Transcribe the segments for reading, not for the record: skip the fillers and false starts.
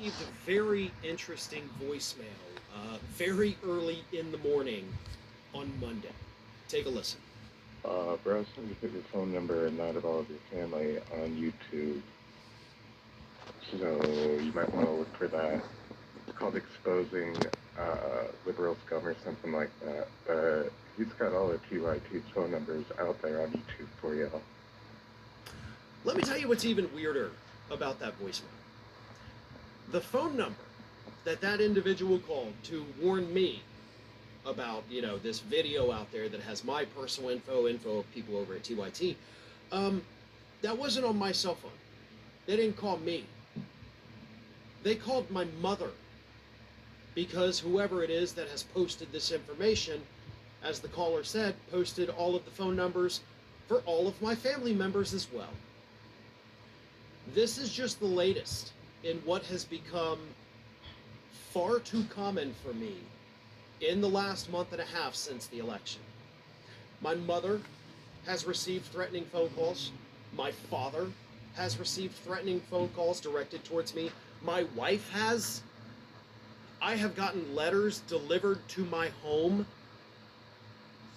Received a very interesting voicemail very early in the morning on Monday. Take a listen. Browse you put your phone number and that of all of your family on YouTube. So you might want to look for that. It's called Exposing Liberal Scum or something like that. But he's got all the TYT's phone numbers out there on YouTube for you. Let me tell you what's even weirder about that voicemail. The phone number that individual called to warn me about, this video out there that has my personal info of people over at TYT, that wasn't on my cell phone. They didn't call me. They called my mother, because whoever it is that has posted this information, as the caller said, posted all of the phone numbers for all of my family members as well. This is just the latest in what has become far too common for me in the last month and a half since the election. My mother has received threatening phone calls. My father has received threatening phone calls directed towards me. My wife has. I have gotten letters delivered to my home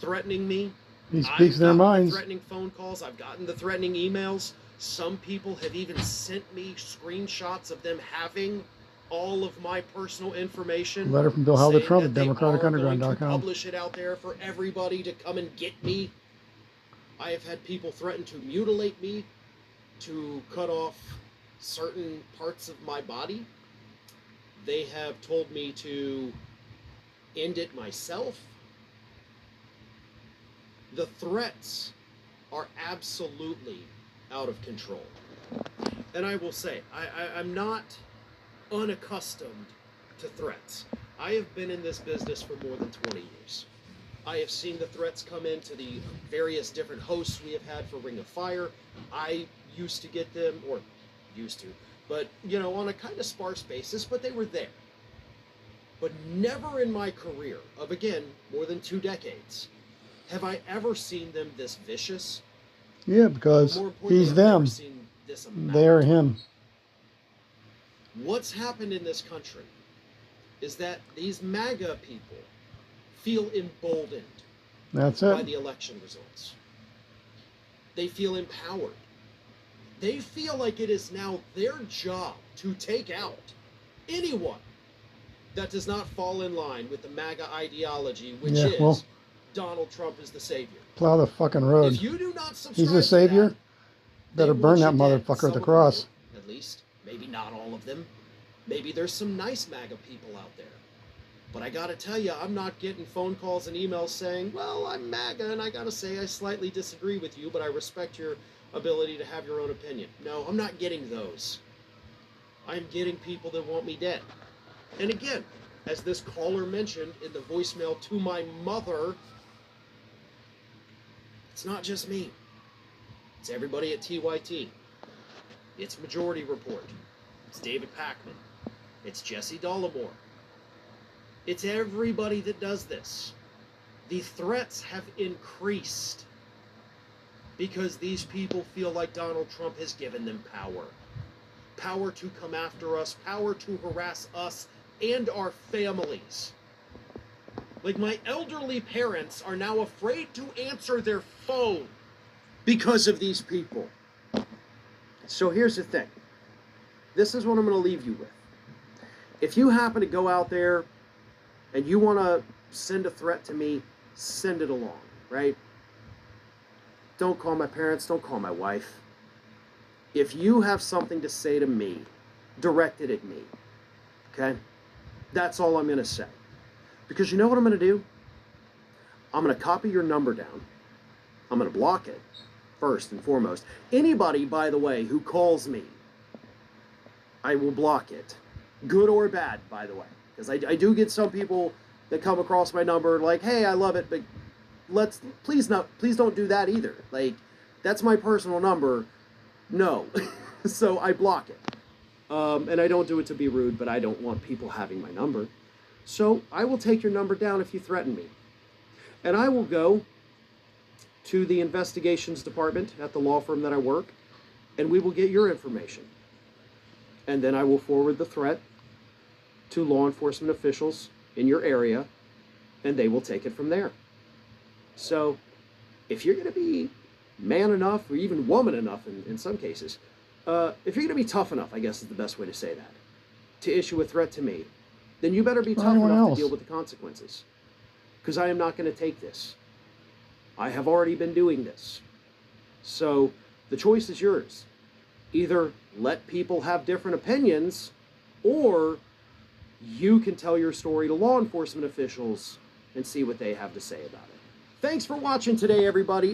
threatening me. He speaks their minds. Threatening phone calls. I've gotten the threatening emails. Some people have even sent me screenshots of them having all of my personal information. Letter from Bill Howard Trump at DemocraticUnderground.com. democratiCunderground.com. Publish it out there for everybody to come and get me. I have had people threaten to mutilate me, to cut off certain parts of my body. They have told me to end it myself. The threats are absolutely out of control. And I will say, I'm not unaccustomed to threats. I have been in this business for more than 20 years. I have seen the threats come into the various different hosts we have had for Ring of Fire. I used to get them, or used to, but on a kind of sparse basis, but they were there. But never in my career of, again, more than 2 decades, have I ever seen them this vicious. Yeah, because he's them. They're him. What's happened in this country is that these MAGA people feel emboldened by the election results. They feel empowered. They feel like it is now their job to take out anyone that does not fall in line with the MAGA ideology, which is Donald Trump is the savior. Plow the fucking road. If you do not subscribe He's the savior. to that, better burn that motherfucker at the cross. At least, maybe not all of them. Maybe there's some nice MAGA people out there. But I gotta tell you, I'm not getting phone calls and emails saying, well, I'm MAGA, and I gotta say I slightly disagree with you, but I respect your ability to have your own opinion. No, I'm not getting those. I'm getting people that want me dead. And again, as this caller mentioned in the voicemail to my mother, it's not just me. It's everybody at TYT. It's Majority Report. It's David Pakman. It's Jesse Dollemore. It's everybody that does this. The threats have increased because these people feel like Donald Trump has given them power. Power to come after us, power to harass us and our families. Like, my elderly parents are now afraid to answer their phone because of these people. So here's the thing. This is what I'm going to leave you with. If you happen to go out there and you want to send a threat to me, send it along, right? Don't call my parents, don't call my wife. If you have something to say to me, direct it at me, okay? That's all I'm going to say. Because you know what I'm going to do? I'm going to copy your number down. I'm going to block it, first and foremost. Anybody, by the way, who calls me, I will block it. Good or bad, by the way. Because I do get some people that come across my number like, hey, I love it, but please don't do that either. Like, that's my personal number. No. So I block it. And I don't do it to be rude, but I don't want people having my number. So I will take your number down if you threaten me. And I will go to the investigations department at the law firm that I work, and we will get your information. And then I will forward the threat to law enforcement officials in your area, and they will take it from there. So if you're going to be man enough, or even woman enough in some cases, if you're going to be tough enough, I guess is the best way to say that, to issue a threat to me, then you better be tough enough to deal with the consequences. Because I am not going to take this. I have already been doing this. So the choice is yours. Either let people have different opinions, or you can tell your story to law enforcement officials and see what they have to say about it. Thanks for watching today, everybody.